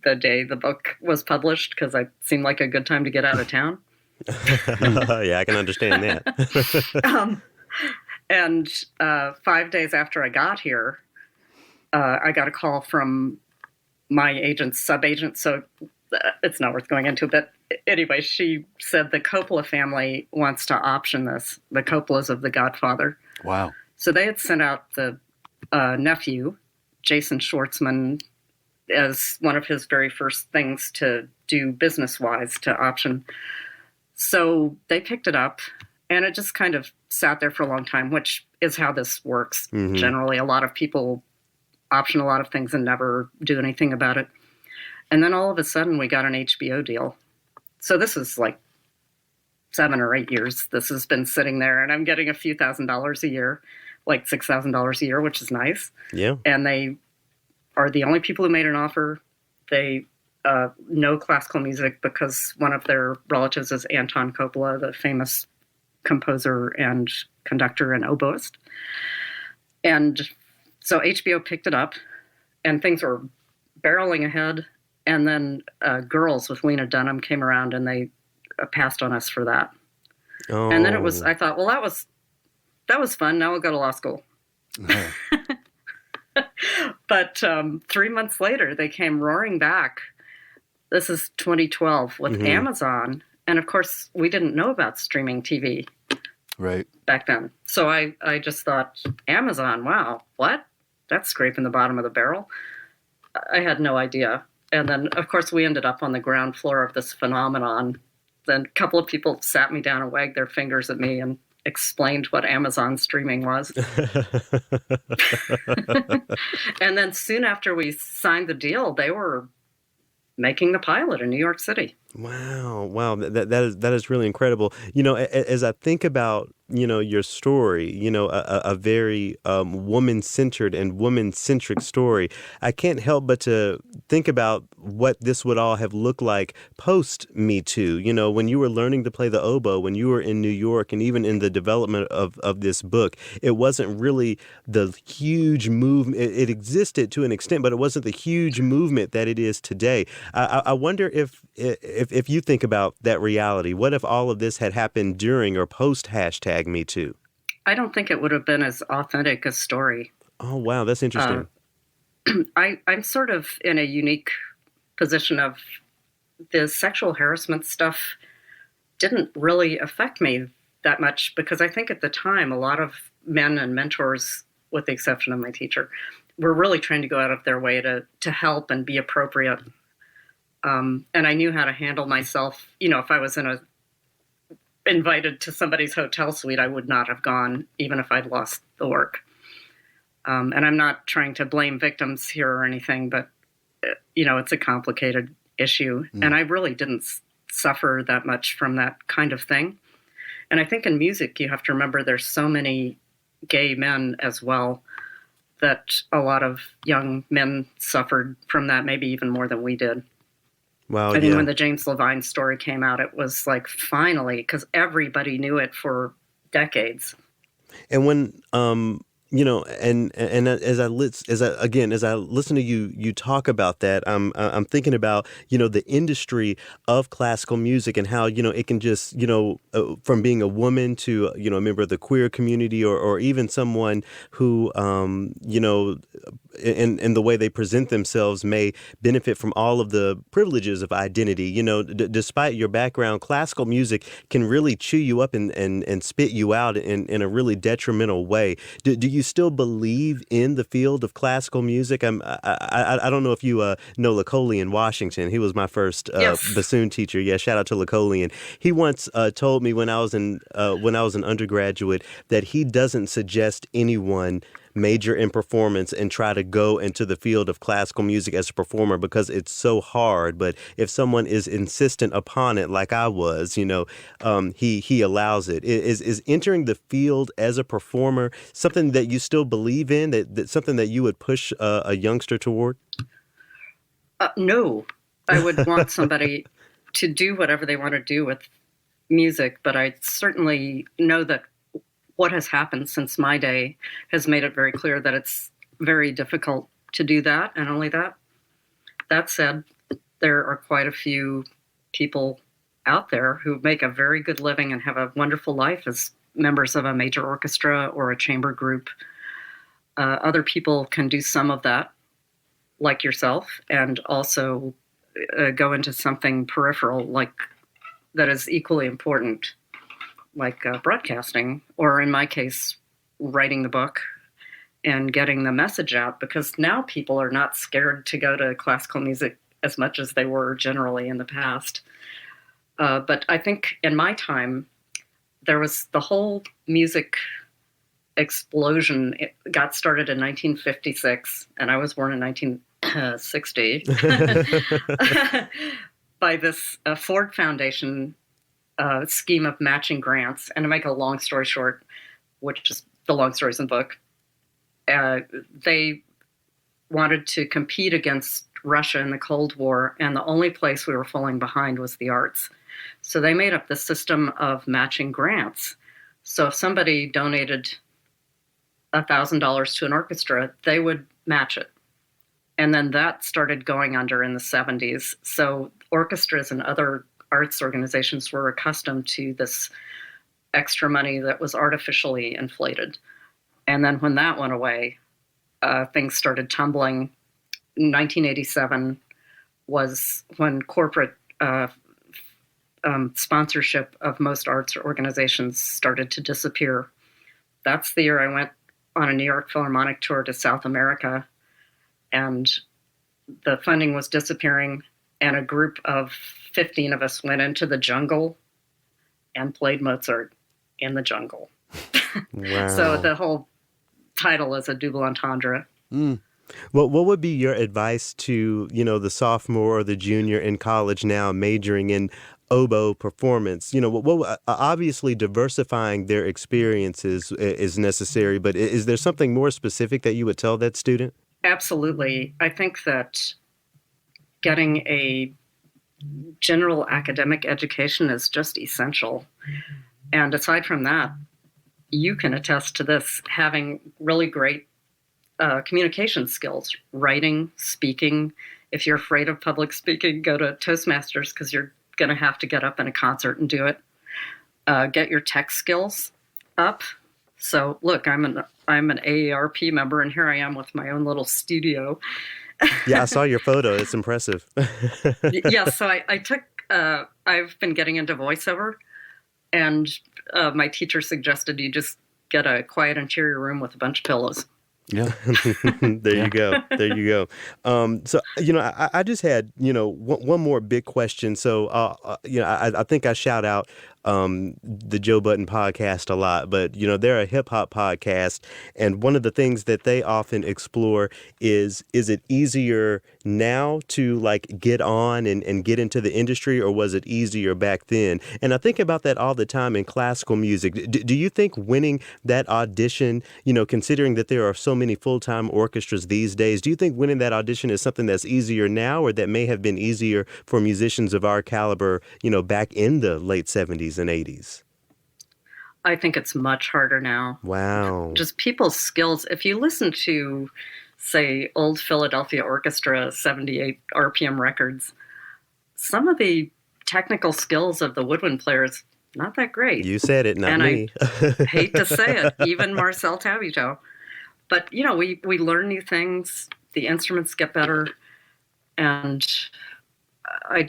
[SPEAKER 3] the day the book was published because it seemed like a good time to get out of town.
[SPEAKER 1] Yeah, I can understand that.
[SPEAKER 3] And 5 days after I got here, I got a call from my agent's sub-agent. So it's not worth going into, but anyway, she said the Coppola family wants to option this, the Coppolas of The Godfather.
[SPEAKER 2] Wow.
[SPEAKER 3] So they had sent out the nephew, Jason Schwartzman, as one of his very first things to do business-wise to option. So they picked it up, and it just kind of sat there for a long time, which is how this works. Mm-hmm. Generally, a lot of people option a lot of things and never do anything about it. And then all of a sudden, we got an HBO deal. So this is like 7 or 8 years. This has been sitting there, and I'm getting a few $1,000s a year, like $6,000 a year, which is nice.
[SPEAKER 1] Yeah.
[SPEAKER 3] And they are the only people who made an offer. They know classical music because one of their relatives is Anton Coppola, the famous composer and conductor and oboist. And so HBO picked it up, and things were barreling ahead. And then Girls with Lena Dunham came around, and they passed on us for that. Oh. And then I thought, well, that was fun. Now I'll go to law school. But 3 months later, they came roaring back. This is 2012 with Amazon. And of course, we didn't know about streaming TV back then. So I just thought, Amazon, wow, what? That's scraping the bottom of the barrel. I had no idea. And then, of course, we ended up on the ground floor of this phenomenon. Then a couple of people sat me down and wagged their fingers at me and explained what Amazon streaming was. And then soon after we signed the deal, they were making the pilot in New York City.
[SPEAKER 1] Wow. That is really incredible. As I think about, your story, a very woman-centered and woman-centric story, I can't help but to think about what this would all have looked like post Me Too. When you were learning to play the oboe, when you were in New York, and even in the development of this book, it wasn't really the huge movement. It existed to an extent, but it wasn't the huge movement that it is today. I wonder if you think about that reality, what if all of this had happened during or post #MeToo?
[SPEAKER 3] I don't think it would have been as authentic a story.
[SPEAKER 1] Oh, wow. That's interesting.
[SPEAKER 3] I'm sort of in a unique position of the sexual harassment stuff didn't really affect me that much because I think at the time a lot of men and mentors, with the exception of my teacher, were really trying to go out of their way to help and be appropriate. And I knew how to handle myself. If I was invited to somebody's hotel suite, I would not have gone, even if I'd lost the work. And I'm not trying to blame victims here or anything, but, it's a complicated issue. And I really didn't suffer that much from that kind of thing. And I think in music, you have to remember there's so many gay men as well that a lot of young men suffered from that, maybe even more than we did.
[SPEAKER 1] Wow,
[SPEAKER 3] I think when the James Levine story came out, it was like finally, because everybody knew it for decades.
[SPEAKER 1] And when and as I listen to you talk about that, I'm thinking about the industry of classical music and how it can just from being a woman to a member of the queer community or even someone who in the way they present themselves may benefit from all of the privileges of identity. Despite your background, classical music can really chew you up and spit you out in a really detrimental way. Do you still believe in the field of classical music? I don't know if you know Lacolian Washington. He was my first bassoon teacher. Yeah, shout out to Lacolian. He once told me when I was an undergraduate that he doesn't suggest anyone major in performance and try to go into the field of classical music as a performer because it's so hard. But if someone is insistent upon it, like I was, he allows it. Is entering the field as a performer something that you still believe in? That something that you would push a youngster toward?
[SPEAKER 3] No, I would want somebody to do whatever they want to do with music, but I certainly know that what has happened since my day has made it very clear that it's very difficult to do that, and only that. That said, there are quite a few people out there who make a very good living and have a wonderful life as members of a major orchestra or a chamber group. Other people can do some of that, like yourself, and also go into something peripheral like that is equally important, like broadcasting, or in my case, writing the book and getting the message out, because now people are not scared to go to classical music as much as they were generally in the past. But I think in my time, there was the whole music explosion. It got started in 1956, and I was born in 1960, by this Ford Foundation scheme of matching grants. And to make a long story short, which is the long stories in the book, they wanted to compete against Russia in the Cold War, and the only place we were falling behind was the arts. So they made up the system of matching grants. So if somebody donated $1,000 to an orchestra, they would match it. And then that started going under in the 70s. So orchestras and other arts organizations were accustomed to this extra money that was artificially inflated. And then when that went away, things started tumbling. 1987 was when corporate sponsorship of most arts organizations started to disappear. That's the year I went on a New York Philharmonic tour to South America, and the funding was disappearing, and a group of 15 of us went into the jungle and played Mozart in the jungle.
[SPEAKER 1] Wow.
[SPEAKER 3] So the whole title is a double entendre.
[SPEAKER 1] Mm. Well, what would be your advice to, the sophomore or the junior in college now majoring in oboe performance? Obviously diversifying their experiences is necessary, but is there something more specific that you would tell that student?
[SPEAKER 3] Absolutely. I think that getting a general academic education is just essential. And aside from that, you can attest to this, having really great communication skills, writing, speaking. If you're afraid of public speaking, go to Toastmasters because you're going to have to get up in a concert and do it. Get your tech skills up. So look, I'm an AARP member, and here I am with my own little studio.
[SPEAKER 1] Yeah, I saw your photo. It's impressive.
[SPEAKER 3] Yeah, so I took, I've been getting into voiceover, and my teacher suggested you just get a quiet interior room with a bunch of pillows.
[SPEAKER 2] Yeah.
[SPEAKER 1] There you go. There you go. So, I just had, one more big question. So, I think I shout out the Joe Budden podcast a lot, but, they're a hip hop podcast. And one of the things that they often explore is it easier now to get on and get into the industry, or was it easier back then? And I think about that all the time in classical music. Do you think winning that audition, considering that there are so many full-time orchestras these days, do you think winning that audition is something that's easier now, or that may have been easier for musicians of our caliber, back in the late 70s and 80s?
[SPEAKER 3] I think it's much harder now.
[SPEAKER 1] Wow.
[SPEAKER 3] Just people's skills. If you listen to, say, old Philadelphia Orchestra 78 RPM records, some of the technical skills of the woodwind players, not that great.
[SPEAKER 1] You said it, not
[SPEAKER 3] and
[SPEAKER 1] me.
[SPEAKER 3] I hate to say it, even Marcel Tabito. But, we learn new things, the instruments get better, and I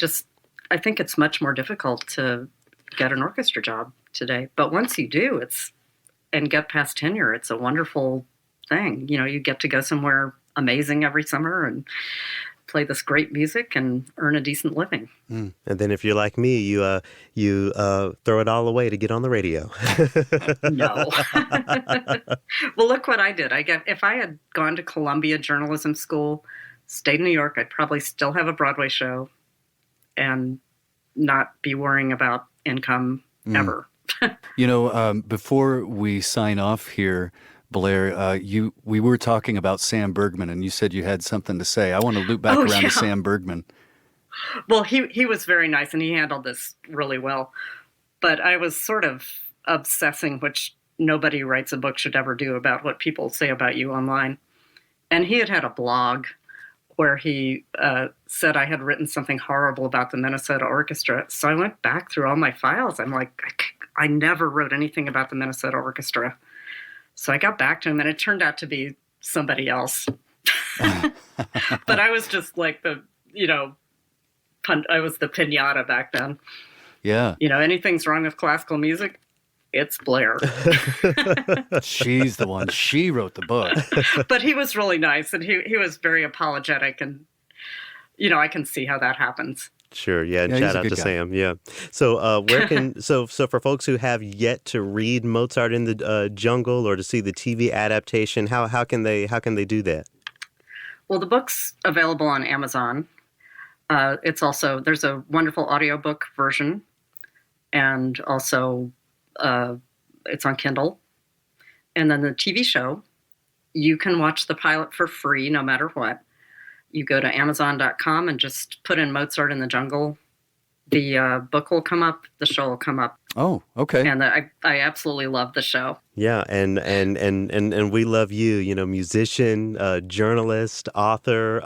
[SPEAKER 3] think it's much more difficult to get an orchestra job today. But once you do, and get past tenure, it's a wonderful thing. You get to go somewhere amazing every summer and play this great music and earn a decent living.
[SPEAKER 1] And then if you're like me, you throw it all away to get on the radio.
[SPEAKER 3] No. Well, look what I did. If I had gone to Columbia Journalism School, stayed in New York, I'd probably still have a Broadway show and not be worrying about income ever.
[SPEAKER 2] Before we sign off here, Blair, we were talking about Sam Bergman, and you said you had something to say. I want to loop back around to Sam Bergman.
[SPEAKER 3] Well, he was very nice, and he handled this really well. But I was sort of obsessing, which nobody who writes a book should ever do, about what people say about you online. And he had a blog where he said I had written something horrible about the Minnesota Orchestra. So I went back through all my files. I'm like, I never wrote anything about the Minnesota Orchestra. So I got back to him, and it turned out to be somebody else. But I was just like I was the pinata back then.
[SPEAKER 2] Yeah.
[SPEAKER 3] Anything's wrong with classical music, it's Blair.
[SPEAKER 2] She's the one. She wrote the book.
[SPEAKER 3] But he was really nice, and he was very apologetic, and I can see how that happens.
[SPEAKER 1] Sure, yeah, and shout out to Sam, yeah. So, where can so for folks who have yet to read Mozart in the Jungle or to see the TV adaptation, how can they do that?
[SPEAKER 3] Well, the book's available on Amazon. There's a wonderful audiobook version, and also it's on Kindle. And then the TV show, you can watch the pilot for free no matter what. You go to Amazon.com and just put in Mozart in the Jungle. The book will come up, the show will come up.
[SPEAKER 2] Oh, okay.
[SPEAKER 3] And I absolutely love the show.
[SPEAKER 1] Yeah, and we love you. Musician, journalist, author,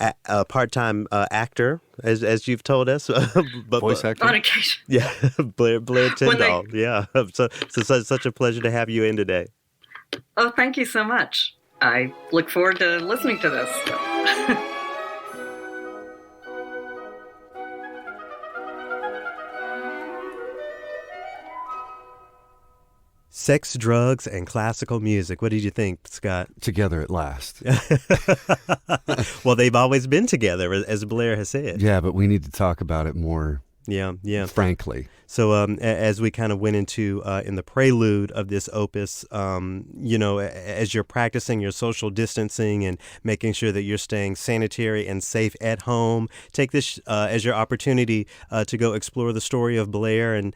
[SPEAKER 1] a part-time actor, as you've told us.
[SPEAKER 2] Voice actor
[SPEAKER 3] on occasion.
[SPEAKER 1] Yeah, Blair Tindall. Yeah, so such a pleasure to have you in today.
[SPEAKER 3] Oh, thank you so much. I look forward to listening to this.
[SPEAKER 1] Sex, drugs, and classical music. What did you think, Scott?
[SPEAKER 2] Together at last.
[SPEAKER 1] Well, they've always been together, as Blair has said.
[SPEAKER 2] Yeah, but we need to talk about it more.
[SPEAKER 1] Yeah.
[SPEAKER 2] Frankly.
[SPEAKER 1] So as we kind of went into in the prelude of this opus, as you're practicing your social distancing and making sure that you're staying sanitary and safe at home, take this as your opportunity to go explore the story of Blair and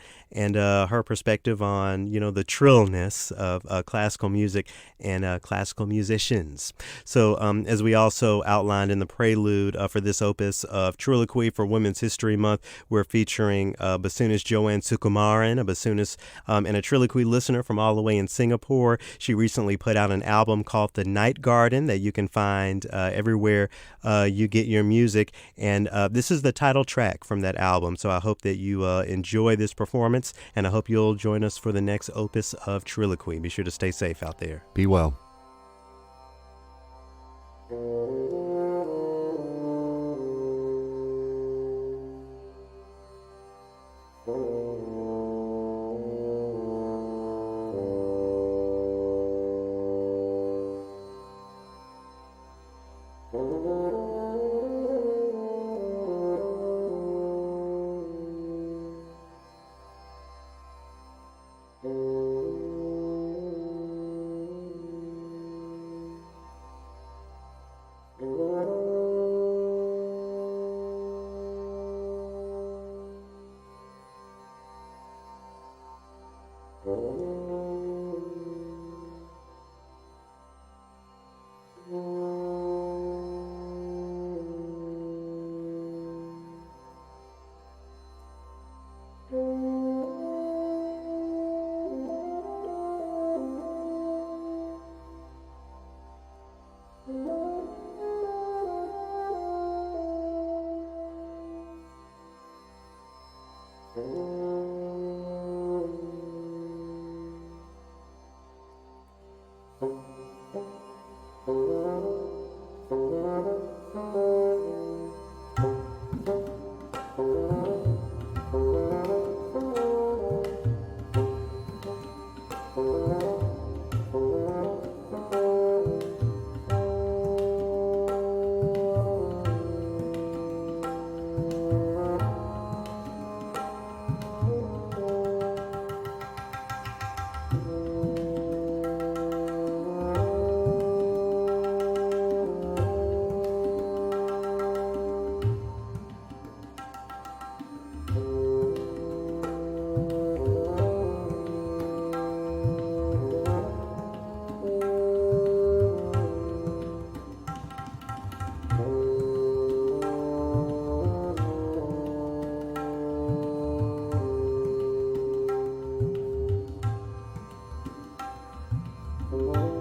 [SPEAKER 1] her perspective on, the trillness of classical music and classical musicians. So as we also outlined in the prelude for this opus of Triloquy for Women's History Month, we're featuring bassoonist Jo Anne Sukumaran, a bassoonist and a Triloquy listener from all the way in Singapore. She recently put out an album called The Night Garden that you can find everywhere you get your music. And this is the title track from that album. So I hope that you enjoy this performance, and I hope you'll join us for the next opus of Triloquy. Be sure to stay safe out there.
[SPEAKER 2] Be well.
[SPEAKER 4] Oh.